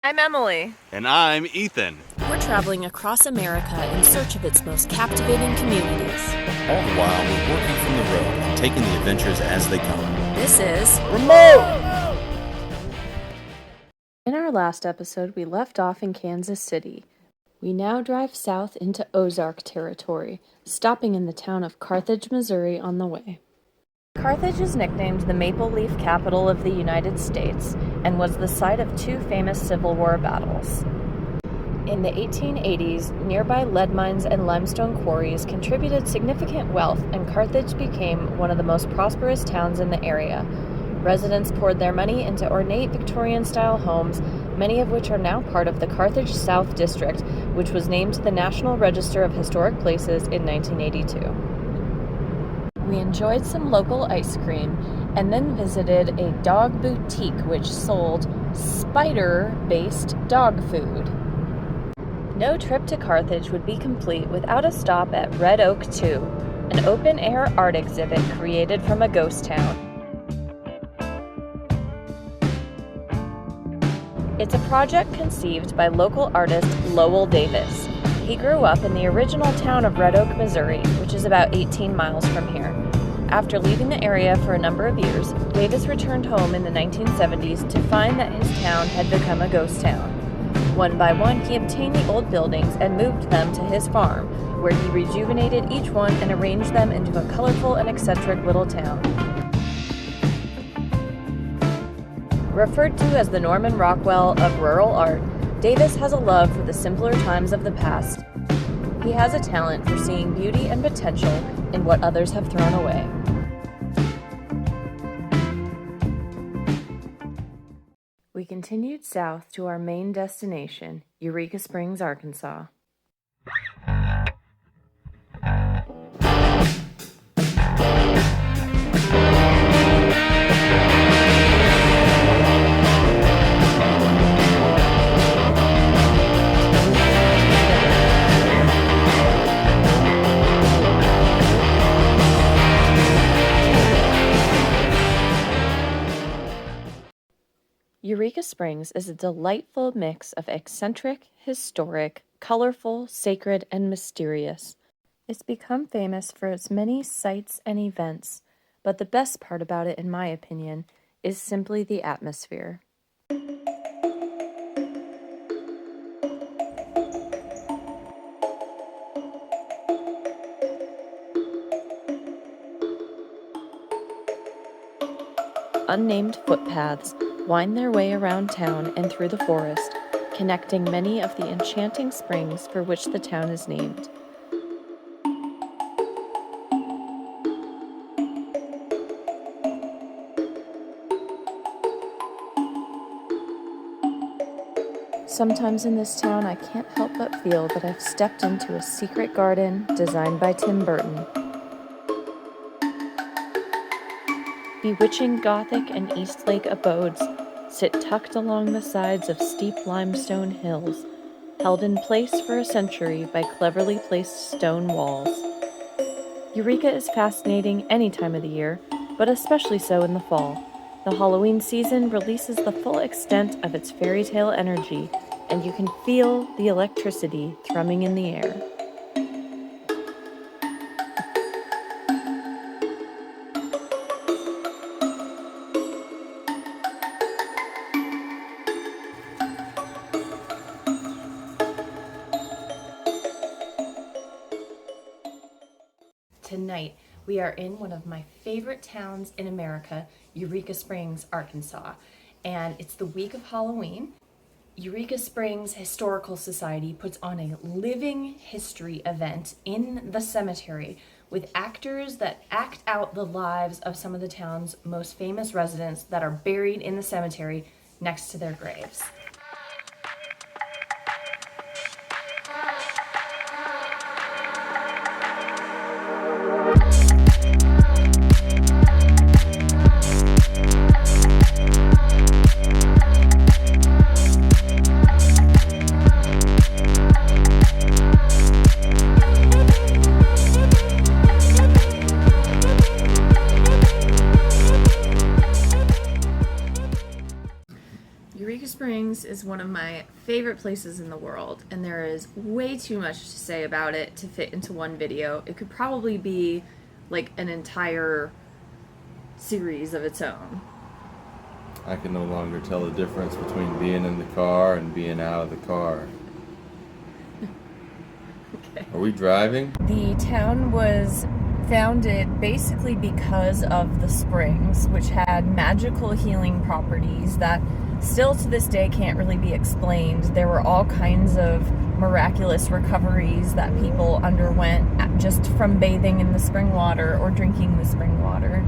I'm Emily. And I'm Ethan. We're traveling across America in search of its most captivating communities. All the while, we're working from the road and taking the adventures as they come. This is Remote! In our last episode, we left off in Kansas City. We now drive south into Ozark territory, stopping in the town of Carthage, Missouri on the way. Carthage is nicknamed the Maple Leaf Capital of the United States and was the site of two famous Civil War battles. In the 1880s, nearby lead mines and limestone quarries contributed significant wealth, and Carthage became one of the most prosperous towns in the area. Residents poured their money into ornate Victorian-style homes, many of which are now part of the Carthage South District, which was named to the National Register of Historic Places in 1982. We enjoyed some local ice cream and then visited a dog boutique which sold spider-based dog food. No trip to Carthage would be complete without a stop at Red Oak 2, an open-air art exhibit created from a ghost town. It's a project conceived by local artist Lowell Davis. He grew up in the original town of Red Oak, Missouri, which is about 18 miles from here. After leaving the area for a number of years, Davis returned home in the 1970s to find that his town had become a ghost town. One by one, he obtained the old buildings and moved them to his farm, where he rejuvenated each one and arranged them into a colorful and eccentric little town. Referred to as the Norman Rockwell of rural art, Davis has a love for the simpler times of the past. He has a talent for seeing beauty and potential in what others have thrown away. We continued south to our main destination, Eureka Springs, Arkansas. Eureka Springs is a delightful mix of eccentric, historic, colorful, sacred, and mysterious. It's become famous for its many sights and events, but the best part about it, in my opinion, is simply the atmosphere. Unnamed footpaths wind their way around town and through the forest, connecting many of the enchanting springs for which the town is named. Sometimes in this town, I can't help but feel that I've stepped into a secret garden designed by Tim Burton. Bewitching Gothic and Eastlake abodes sit tucked along the sides of steep limestone hills, held in place for a century by cleverly placed stone walls. Eureka is fascinating any time of the year, but especially so in the fall. The Halloween season releases the full extent of its fairy tale energy, and you can feel the electricity thrumming in the air. Tonight, we are in one of my favorite towns in America, Eureka Springs, Arkansas, and it's the week of Halloween. Eureka Springs Historical Society puts on a living history event in the cemetery with actors that act out the lives of some of the town's most famous residents that are buried in the cemetery next to their graves. Springs is one of my favorite places in the world, and there is way too much to say about it to fit into one video. It could probably be like an entire series of its own. I can no longer tell the difference between being in the car and being out of the car. Okay. Are we driving? The town was founded basically because of the springs, which had magical healing properties that still to this day can't really be explained. There were all kinds of miraculous recoveries that people underwent just from bathing in the spring water or drinking the spring water.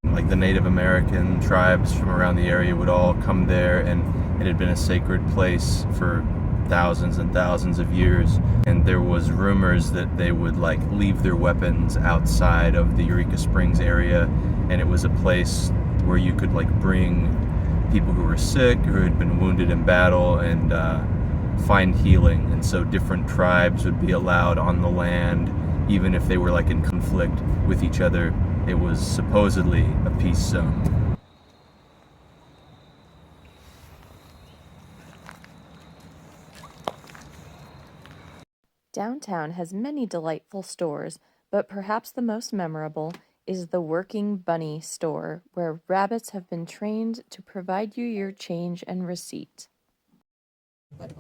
Like the Native American tribes from around the area would all come there, and it had been a sacred place for thousands and thousands of years, and there was rumors that they would like leave their weapons outside of the Eureka Springs area, and it was a place where you could like bring people who were sick or who had been wounded in battle and find healing. And so different tribes would be allowed on the land even if they were like in conflict with each other. It was supposedly a peace zone. Downtown has many delightful stores, but perhaps the most memorable is the Working Bunny store, where rabbits have been trained to provide you your change and receipt. Put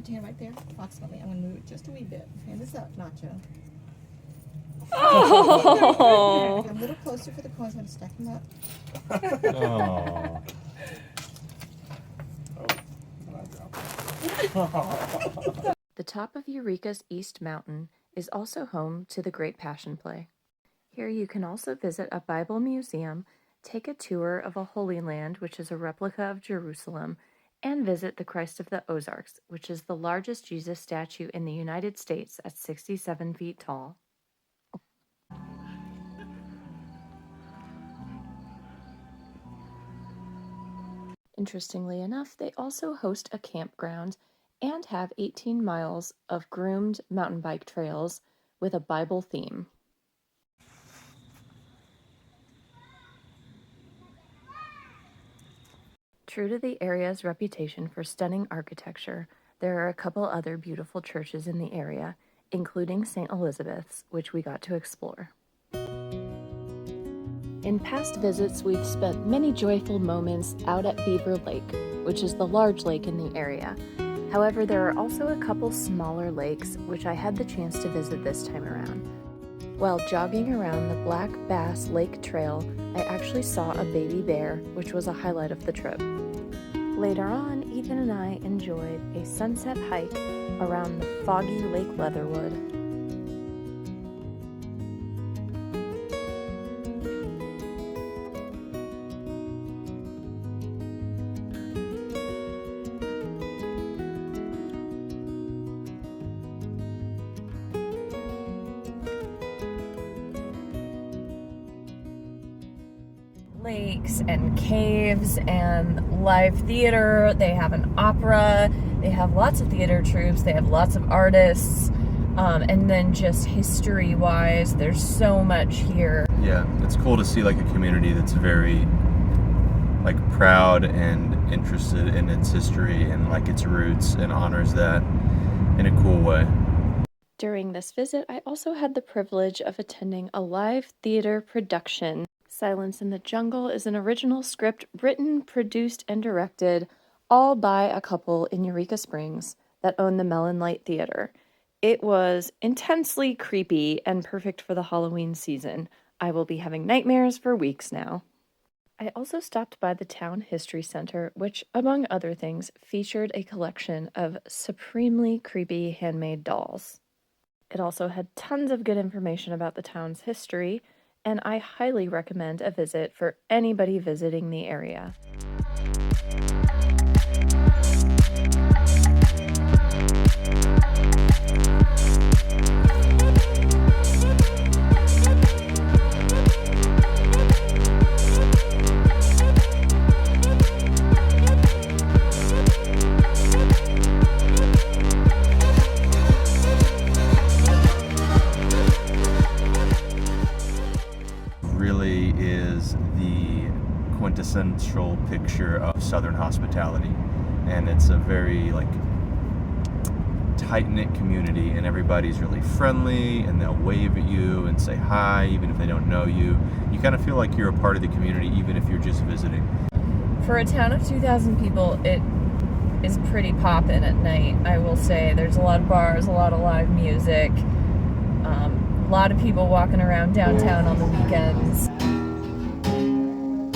your hand right there, approximately. I'm going to move it just a wee bit. Hand this up, Nacho. Oh! Come a little closer for the coins. I'm going to stack them up. Oh. The top of Eureka's East Mountain is also home to the Great Passion Play. Here you can also visit a Bible museum, take a tour of a Holy Land, which is a replica of Jerusalem, and visit the Christ of the Ozarks, which is the largest Jesus statue in the United States at 67 feet tall. Interestingly enough, they also host a campground and have 18 miles of groomed mountain bike trails with a Bible theme. True to the area's reputation for stunning architecture, there are a couple other beautiful churches in the area, including St. Elizabeth's, which we got to explore. In past visits, we've spent many joyful moments out at Beaver Lake, which is the large lake in the area. However, there are also a couple smaller lakes, which I had the chance to visit this time around. While jogging around the Black Bass Lake Trail, I actually saw a baby bear, which was a highlight of the trip. Later on, Ethan and I enjoyed a sunset hike around the foggy Lake Leatherwood. Lakes and caves and live theater. They have an opera. They have lots of theater troupes. They have lots of artists. And then just history-wise, there's so much here. Yeah, it's cool to see like a community that's very like proud and interested in its history and like its roots and honors that in a cool way. During this visit, I also had the privilege of attending a live theater production. Silence in the Jungle is an original script written, produced, and directed all by a couple in Eureka Springs that own the Melon Light Theater. It was intensely creepy and perfect for the Halloween season. I will be having nightmares for weeks now. I also stopped by the Town History Center, which, among other things, featured a collection of supremely creepy handmade dolls. It also had tons of good information about the town's history, and I highly recommend a visit for anybody visiting the area. Really is the quintessential picture of Southern hospitality. and it's a very like tight-knit community, and everybody's really friendly, and they'll wave at you and say hi even if they don't know you. You kind of feel like you're a part of the community even if you're just visiting. For a town of 2,000 people, it is pretty poppin' at night, I will say. There's a lot of bars, a lot of live music, a lot of people walking around downtown on the weekends.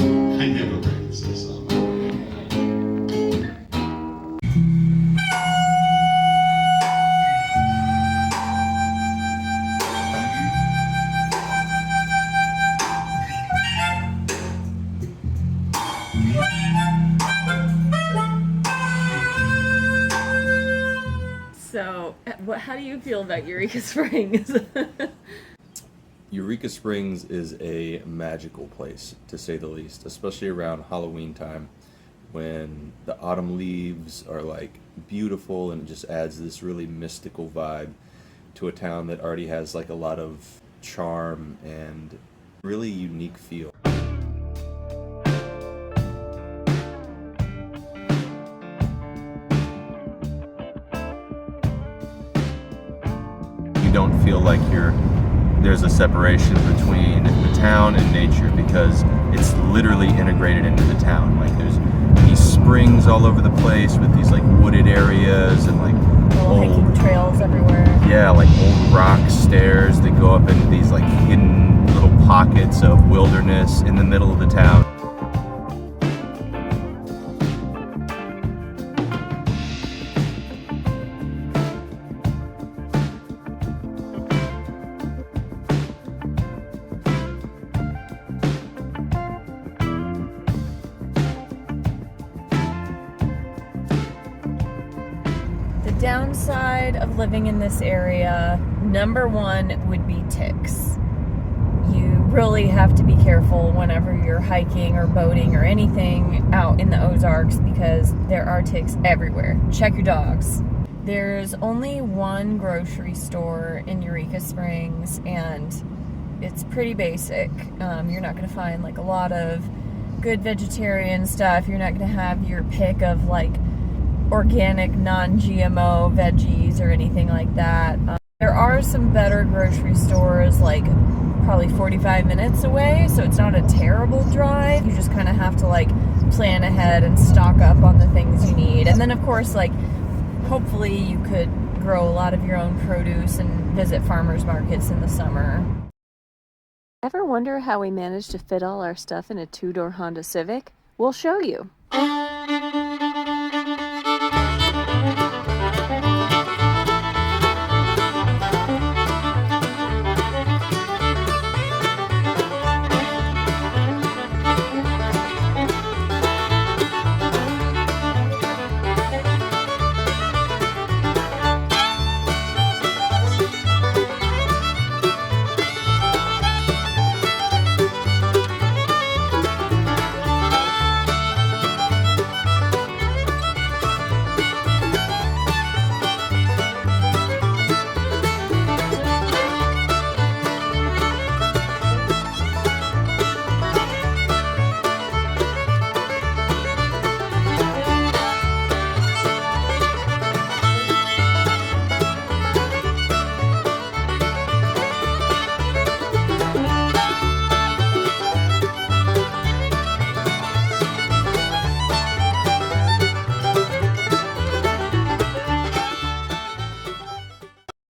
I never practiced this song. So, how do you feel about Eureka Springs? Eureka Springs is a magical place, to say the least, especially around Halloween time when the autumn leaves are like beautiful, and it just adds this really mystical vibe to a town that already has like a lot of charm and really unique feel. You don't feel like there's a separation between the town and nature, because it's literally integrated into the town. Like there's these springs all over the place with these like wooded areas and like Little hiking trails everywhere. yeah, like old rock stairs that go up into these like hidden little pockets of wilderness in the middle of the town. The downside of living in this area, number one, would be ticks. You really have to be careful whenever you're hiking or boating or anything out in the Ozarks, because there are ticks everywhere. Check your dogs. There's only one grocery store in Eureka Springs, and it's pretty basic. You're not going to find like a lot of good vegetarian stuff. You're not going to have your pick of like organic, non-GMO veggies or anything like that. There are some better grocery stores like probably 45 minutes away, so it's not a terrible drive. You just kind of have to like plan ahead and stock up on the things you need. And then of course, like, hopefully you could grow a lot of your own produce and visit farmers markets in the summer. Ever wonder how we managed to fit all our stuff in a two-door Honda Civic? We'll show you.